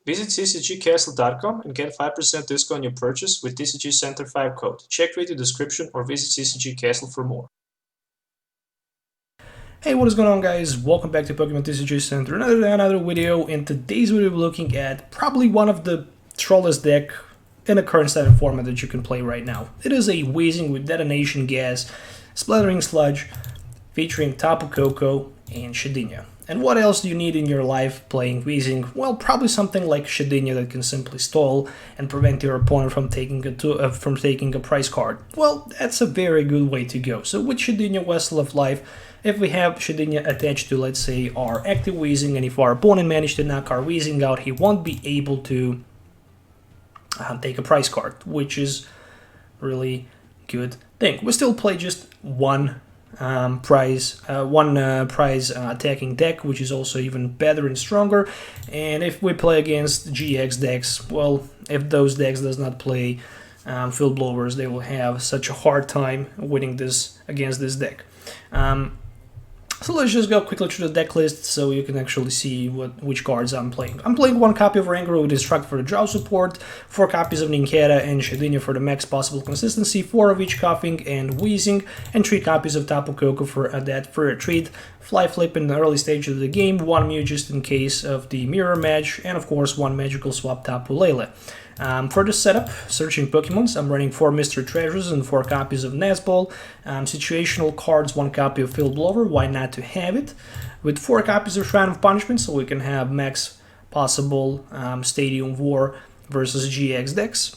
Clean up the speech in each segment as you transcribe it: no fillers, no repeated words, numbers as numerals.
Visit ccgcastle.com and get 5% discount on your purchase with TCG Center 5 code. Check video description or visit CCG Castle for more. Hey, what is going on, guys? Welcome back to Pokemon TCG Center. Another video. In today's video, we're looking at probably one of the trollest deck in the current set and format that you can play right now. It is a Weezing with Detonation Gas, Splattering Sludge, featuring Tapu Koko and Shedinja. And what else do you need in your life playing Weezing? Well, probably something like Shedinja that can simply stall and prevent your opponent from taking a prize card. Well, that's a very good way to go. So with Shedinja Vessel of Life, if we have Shedinja attached to, let's say, our active Weezing, and if our opponent managed to knock our Weezing out, he won't be able to take a prize card, which is really good thing. We still play just one prize attacking deck, which is also even better and stronger. And if we play against GX decks, well, if those decks does not play field blowers, they will have such a hard time winning this against this deck. So let's just go quickly through the deck list so you can actually see which cards I'm playing. I'm playing one copy of Ranguru with Destruct for the draw support, 4 copies of Ninkera and Shedinja for the max possible consistency, 4 of each Coughing and Weezing, and 3 copies of Tapu Koko for a retreat, Fly Flip in the early stage of the game, 1 Mew just in case of the mirror match, and of course 1 magical swap Tapu Lele. For the setup, searching Pokemons, I'm running 4 Mystery Treasures and 4 copies of Nazball, situational cards, 1 copy of Field Blower, why not to have it, with 4 copies of Shrine of Punishment, so we can have max possible Stadium War versus GX decks,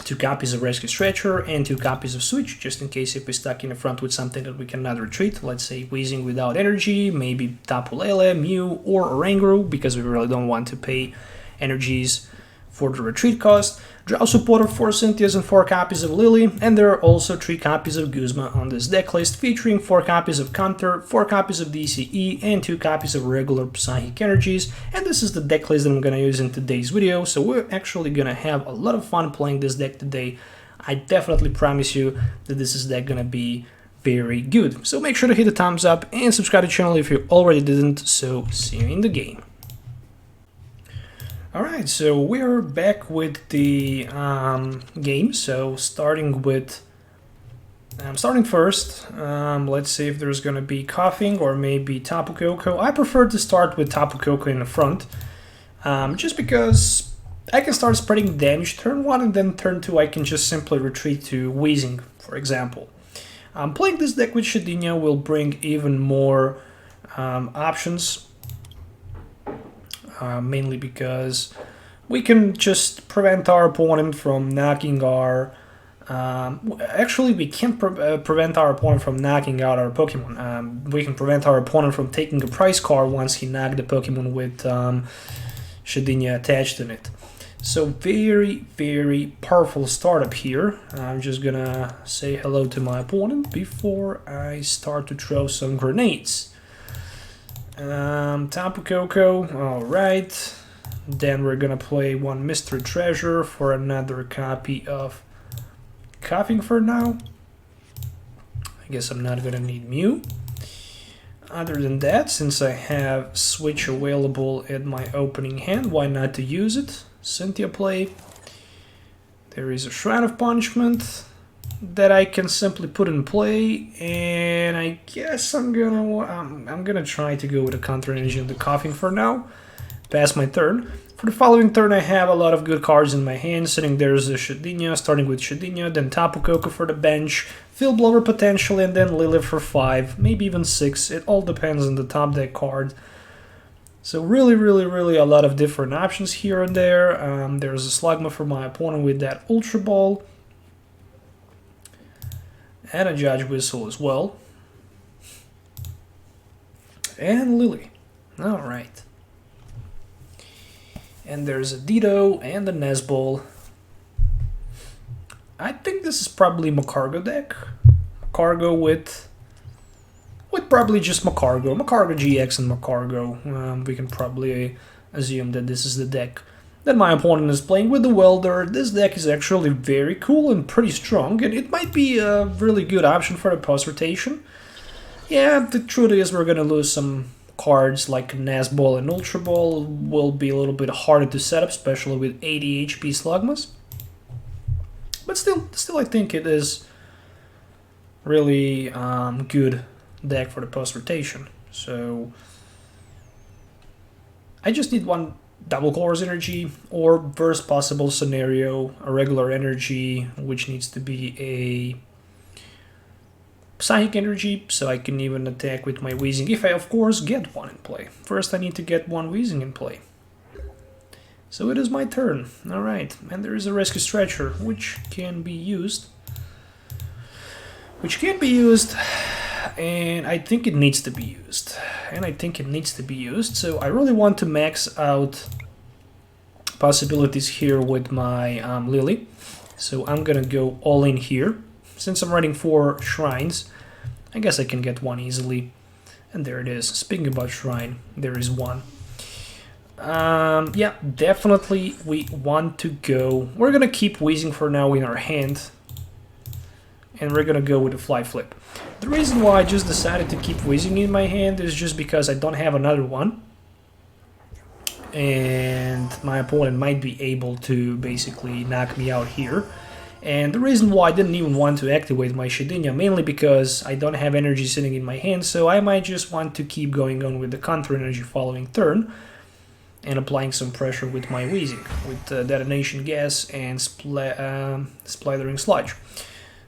2 copies of Rescue Stretcher, and 2 copies of Switch, just in case if we're stuck in the front with something that we cannot retreat, let's say Weezing without energy, maybe Tapu Lele, Mew, or Oranguru, because we really don't want to pay energies for the retreat cost, draw support of 4 Cynthias and 4 copies of Lily, and there are also 3 copies of Guzma on this deck list, featuring 4 copies of Counter, 4 copies of DCE, and 2 copies of regular Psychic Energies, and this is the deck list that I'm gonna use in today's video, so we're actually gonna have a lot of fun playing this deck today. I definitely promise you that this is deck gonna be very good. So make sure to hit the thumbs up and subscribe to the channel if you already didn't, so see you in the game. Alright, so we're back with the game, so starting first, let's see if there's gonna be Coughing or maybe Tapu Koko. I prefer to start with Tapu Koko in the front, just because I can start spreading damage turn 1 and then turn 2 I can just simply retreat to Weezing, for example. Playing this deck with Shedinja will bring even more options. Mainly because we can just prevent our opponent from knocking our... actually, we can't prevent our opponent from knocking out our Pokemon. We can prevent our opponent from taking a prize card once he knocked the Pokemon with Shedinja attached in it. So very, very powerful startup here. I'm just gonna say hello to my opponent before I start to throw some grenades. Tapu Koko, alright. Then we're gonna play 1 Mystery Treasure for another copy of Coughing for now. I guess I'm not gonna need Mew. Other than that, since I have Switch available in my opening hand, why not to use it? Cynthia play. There is a Shrine of Punishment that I can simply put in play, and I guess I'm gonna try to go with a counter energy on the Coughing for now. Pass my turn. For the following turn, I have a lot of good cards in my hand. Sitting there's a Shedinja, starting with Shedinja, then Tapu Koko for the bench, Field Blower potentially, and then Lily for 5, maybe even 6. It all depends on the top deck card. So really, really, really a lot of different options here and there. There's a Slugma for my opponent with that Ultra Ball, and a Judge Whistle as well. And Lily. Alright. And there's a Ditto and a Nazball. I think this is probably Macargo deck. Macargo with probably just Macargo. Macargo GX and Macargo. We can probably assume that this is the deck that my opponent is playing with the Welder. This deck is actually very cool and pretty strong, and it might be a really good option for the post rotation. Yeah, the truth is we're gonna lose some cards like Nazball and Ultra Ball will be a little bit harder to set up, especially with 80 HP Slugmas. But still I think it is really good deck for the post-rotation. So I just need one double colors energy, or worst possible scenario, a regular energy, which needs to be a psychic energy, so I can even attack with my Weezing, if I of course get one in play. First I need to get one Weezing in play. So it is my turn. Alright, and there is a Rescue Stretcher, which can be used. And I think it needs to be used. So I really want to max out possibilities here with my Lily. So I'm gonna go all in here. Since I'm running 4 shrines, I guess I can get one easily. And there it is. Speaking about shrine, there is one. Yeah, definitely we want to go. We're gonna keep Weezing for now in our hand. And we're gonna go with a fly flip. The reason why I just decided to keep Weezing in my hand is just because I don't have another one. And my opponent might be able to basically knock me out here. And the reason why I didn't even want to activate my Shedinja, mainly because I don't have energy sitting in my hand, so I might just want to keep going on with the counter energy following turn, and applying some pressure with my Weezing, with Detonation Gas and Splattering Sludge.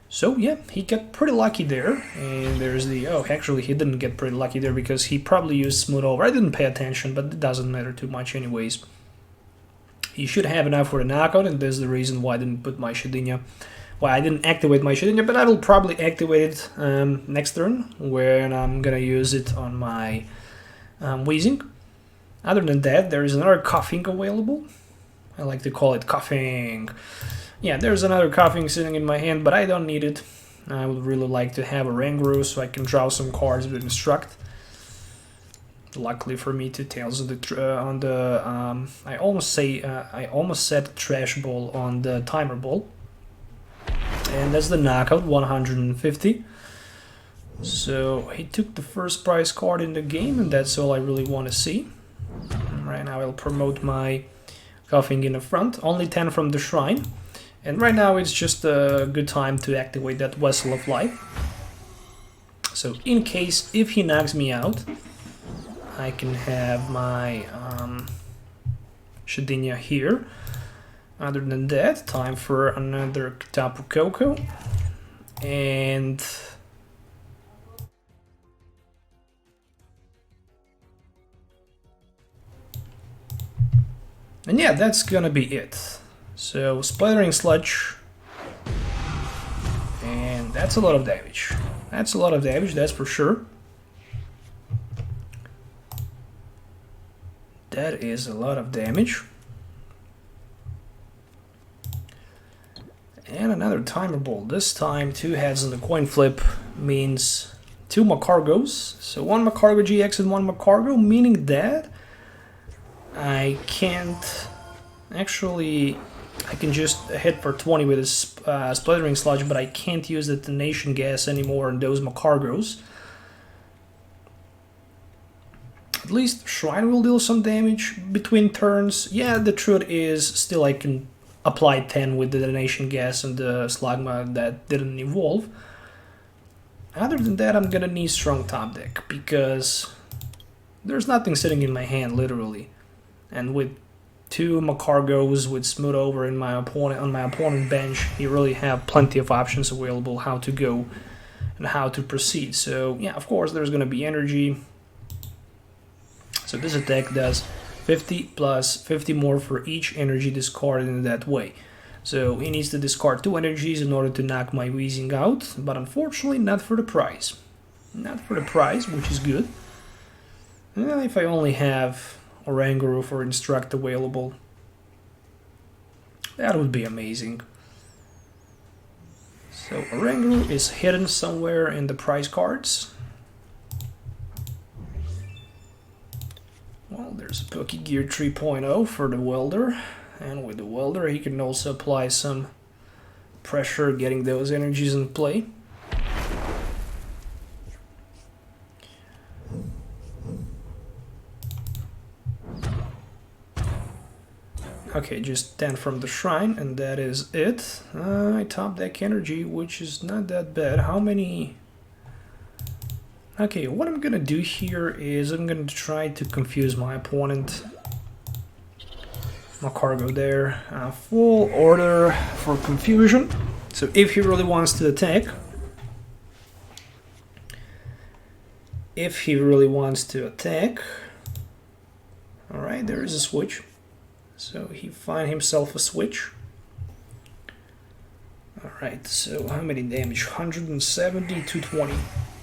So yeah, he got pretty lucky there, and there's the... oh, actually he didn't get pretty lucky there because he probably used Smooth Over. I didn't pay attention, but it doesn't matter too much anyways. He should have enough for the knockout, and there's the reason why I didn't put my Shedinja. Well, I didn't activate my Shedinja, but I will probably activate it next turn, when I'm gonna use it on my Weezing. Other than that, there is another Coughing available. I like to call it Coughing. Yeah, there's another Coughing sitting in my hand, but I don't need it. I would really like to have a Ranguru so I can draw some cards with Instruct. Luckily for me, 2 tails on the I almost said Trash Ball on the Timer Ball, and that's the knockout, 150. So he took the first prize card in the game, and that's all I really want to see. Right now I'll promote my Coughing in the front, only 10 from the shrine, and right now it's just a good time to activate that Vessel of Life. So in case if he knocks me out, I can have my Shedinja here. Other than that, time for another Tapu Koko. And yeah, that's gonna be it. So Splattering Sludge. And that's a lot of damage. That's a lot of damage, that's for sure. That is a lot of damage. And another Timer Ball. This time 2 heads on the coin flip means 2 Macargos. So 1 Macargo GX and 1 Macargo, meaning that I can't... actually, I can just hit for 20 with a Splattering Sludge, but I can't use the Detonation Gas anymore on those Macargos. At least Shrine will deal some damage between turns. Yeah, the truth is, still I can apply 10 with the Detonation Gas and the Slugma that didn't evolve. Other than that, I'm gonna need strong top deck, because there's nothing sitting in my hand, literally. And with 2 Macargos with Smooth Over in my opponent on my opponent bench, you really have plenty of options available how to go and how to proceed. So yeah, of course there's gonna be energy. So this attack does 50 plus 50 more for each energy discarded in that way. So he needs to discard 2 energies in order to knock my Weezing out, but unfortunately not for the prize. Not for the prize, which is good. If I only have Oranguru for Instruct available, that would be amazing. So Oranguru is hidden somewhere in the prize cards. Well, there's a Pokegear 3.0 for the welder, and with the welder he can also apply some pressure getting those energies in play. Okay, just 10 from the shrine, and that is it. I top deck energy, which is not that bad. How many... Okay, what I'm gonna do here is I'm gonna try to confuse my opponent. My cargo there. Full order for confusion. So if he really wants to attack... Alright, there is a switch. So he find himself a switch. Alright, so how many damage? 170, 220,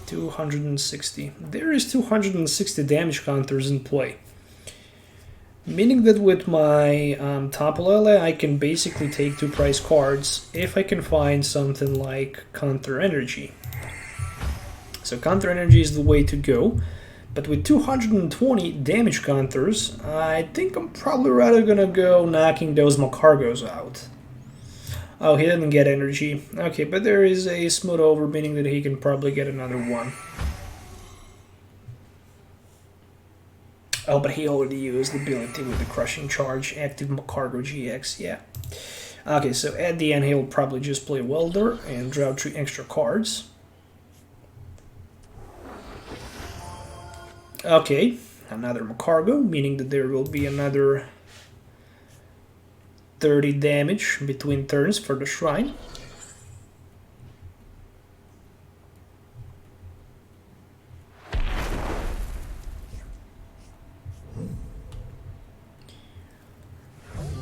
260. There is 260 damage counters in play. Meaning that with my Tapulele, I can basically take 2 prize cards if I can find something like counter energy. So counter energy is the way to go. But with 220 damage counters, I think I'm probably rather gonna go knocking those Macargos out. Oh, he didn't get energy. Okay, but there is a smooth over, meaning that he can probably get another one. Oh, but he already used the ability with the Crushing Charge, active Macargo GX, yeah. Okay, so at the end he'll probably just play Welder and draw 3 extra cards. Okay, another Macargo, meaning that there will be another 30 damage between turns for the shrine.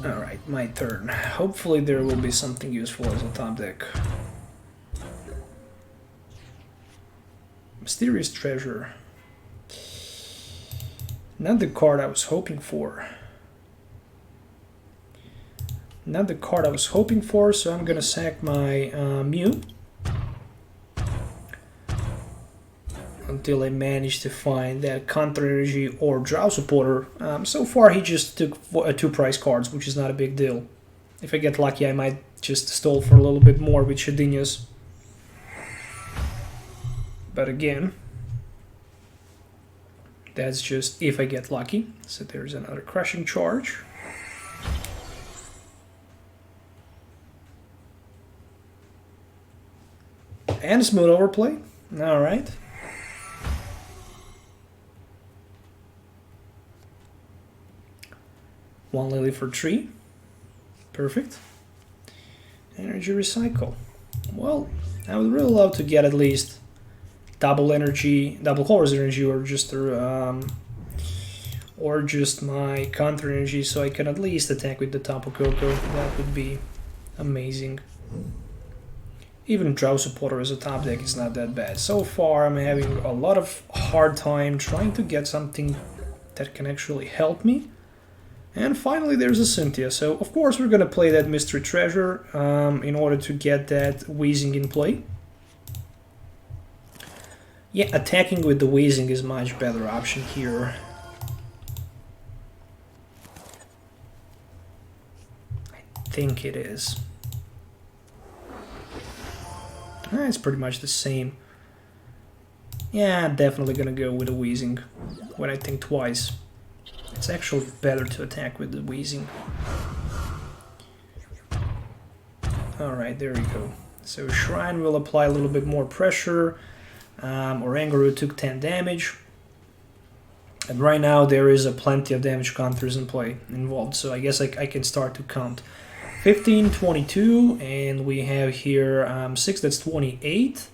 Alright, my turn. Hopefully there will be something useful as a top deck. Mysterious Treasure. Not the card I was hoping for. Not the card I was hoping for, so I'm gonna sack my Mew. Until I manage to find that counter energy or draw supporter. So far he just took 2 prize cards, which is not a big deal. If I get lucky I might just stall for a little bit more with Shedinjas. But again, that's just if I get lucky. So there's another Crushing Charge. And a smooth overplay. Alright. One Lily for 3. Perfect. Energy Recycle. Well, I would really love to get at least double energy, double colors energy, or just my counter energy, so I can at least attack with the Tapu Koko. That would be amazing. Even Draw Supporter as a top deck is not that bad. So far I'm having a lot of hard time trying to get something that can actually help me. And finally there's a Cynthia, so of course we're gonna play that Mystery Treasure in order to get that Weezing in play. Yeah, attacking with the Weezing is much better option here. I think it is. It's pretty much the same. Yeah, definitely gonna go with the Weezing when I think twice. It's actually better to attack with the Weezing. Alright, there we go. So Shrine will apply a little bit more pressure. Oranguru took 10 damage. And right now there is a plenty of damage counters in play involved, so I guess I can start to count. 15, 22, and we have here 6, that's 28.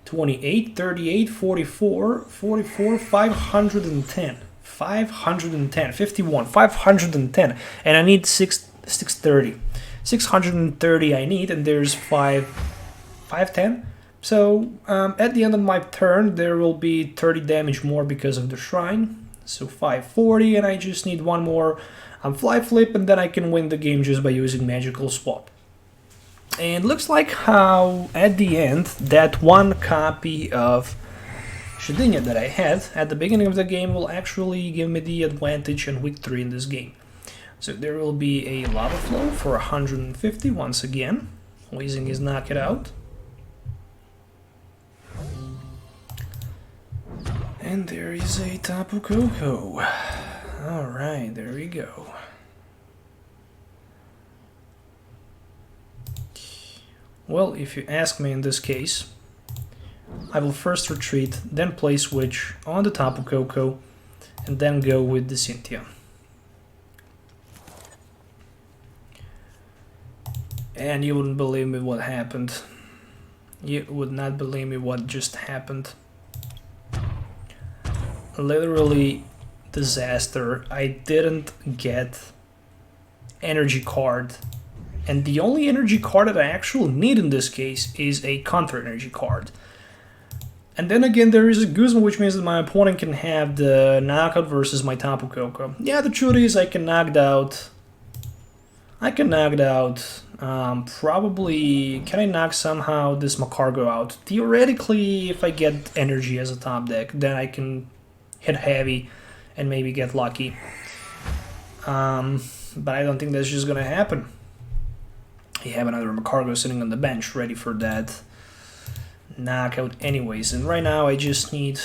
28, 38, 44, 44, 510. 510, 51, 510, and I need 630. 630 I need, and there's 510. So at the end of my turn there will be 30 damage more because of the shrine. So 540, and I just need one more fly flip, and then I can win the game just by using magical swap. And looks like how at the end that one copy of Shedinja that I had at the beginning of the game will actually give me the advantage and victory in this game. So there will be a Lava Flow for 150 once again. Weezing is knock it out. And there is a Tapu Koko. Alright, there we go. Well, if you ask me in this case, I will first retreat, then play switch on the Tapu Koko, and then go with the Cynthia. And you wouldn't believe me what happened. You would not believe me what just happened. Literally disaster. I didn't get energy card. And the only energy card that I actually need in this case is a counter energy card. And then again, there is a Guzma, which means that my opponent can have the knockout versus my Tapu Koko. Yeah, the truth is I can knock it out. Probably, can I knock somehow this Macargo out? Theoretically, if I get energy as a top deck, then I can hit heavy and maybe get lucky. But I don't think that's just gonna happen. You have another Macargo sitting on the bench ready for that knockout anyways. And right now I just need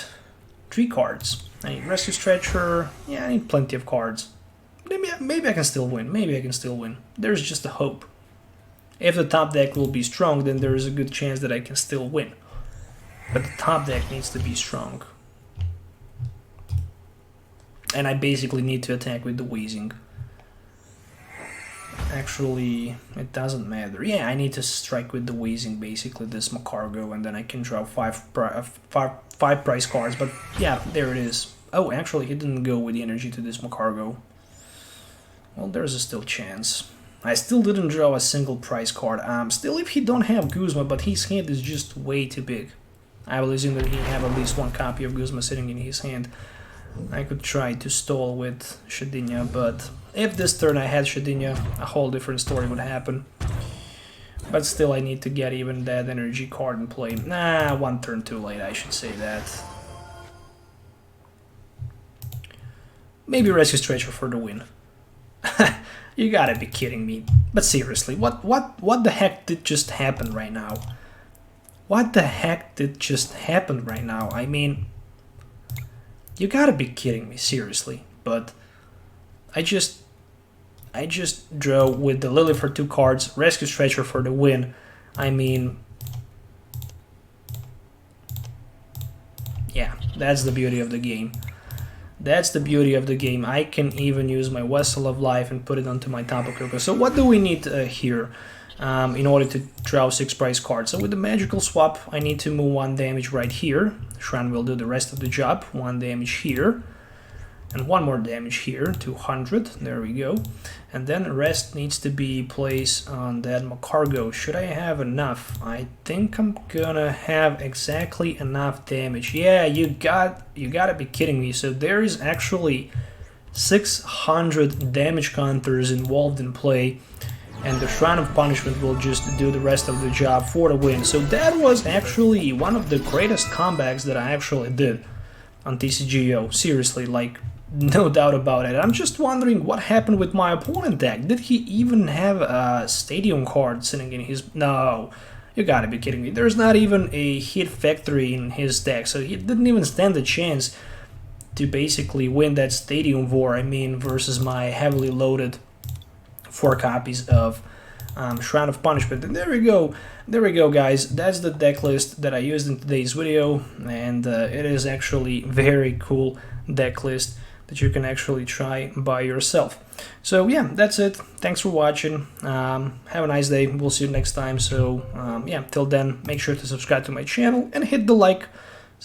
3 cards. I need Rescue Stretcher. Yeah, I need plenty of cards. Maybe I can still win. There's just a hope. If the top deck will be strong, then there is a good chance that I can still win. But the top deck needs to be strong. And I basically need to attack with the Weezing. Actually, it doesn't matter. Yeah, I need to strike with the Weezing, basically, this Macargo, and then I can draw 5 price cards. But yeah, there it is. Oh, actually, he didn't go with the energy to this Macargo. Well, there's a still chance. I still didn't draw a single price card. Still, if he don't have Guzma, but his hand is just way too big. I will assume that he have at least 1 copy of Guzma sitting in his hand. I could try to stall with Shedinja, but if this turn I had Shedinja, a whole different story would happen. But still, I need to get even that energy card in play. Nah, 1 turn too late, I should say that. Maybe Rescue Stretcher for the win. You gotta be kidding me. But seriously, what the heck did just happen right now? What the heck did just happen right now? I mean, you gotta be kidding me, seriously. But I just draw with the Lily for 2 cards, Rescue Stretcher for the win. I mean, yeah, that's the beauty of the game. That's the beauty of the game. I can even use my Vessel of Life and put it onto my Tapu Koko. So what do we need here in order to draw 6 price cards? So with the magical swap, I need to move 1 damage right here. Shran will do the rest of the job. 1 damage here. And 1 more damage here, 200. There we go. And then the rest needs to be placed on that Macargo. Should I have enough? I think I'm gonna have exactly enough damage. Yeah, you gotta be kidding me. So there is actually 600 damage counters involved in play. And the Shrine of Punishment will just do the rest of the job for the win. So that was actually one of the greatest comebacks that I actually did on TCGO. Seriously, like, no doubt about it. I'm just wondering what happened with my opponent deck. Did he even have a Stadium card sitting in his... No, you gotta be kidding me. There's not even a Hit Factory in his deck, so he didn't even stand a chance to basically win that Stadium War, I mean, versus my heavily loaded 4 copies of Shrine of Punishment. And there we go, guys. That's the deck list that I used in today's video, and it is actually very cool deck list that you can actually try by yourself. So yeah, that's it. Thanks for watching. Have a nice day. We'll see you next time. So yeah, till then, make sure to subscribe to my channel and hit the like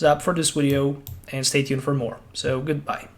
up for this video, and stay tuned for more. So goodbye.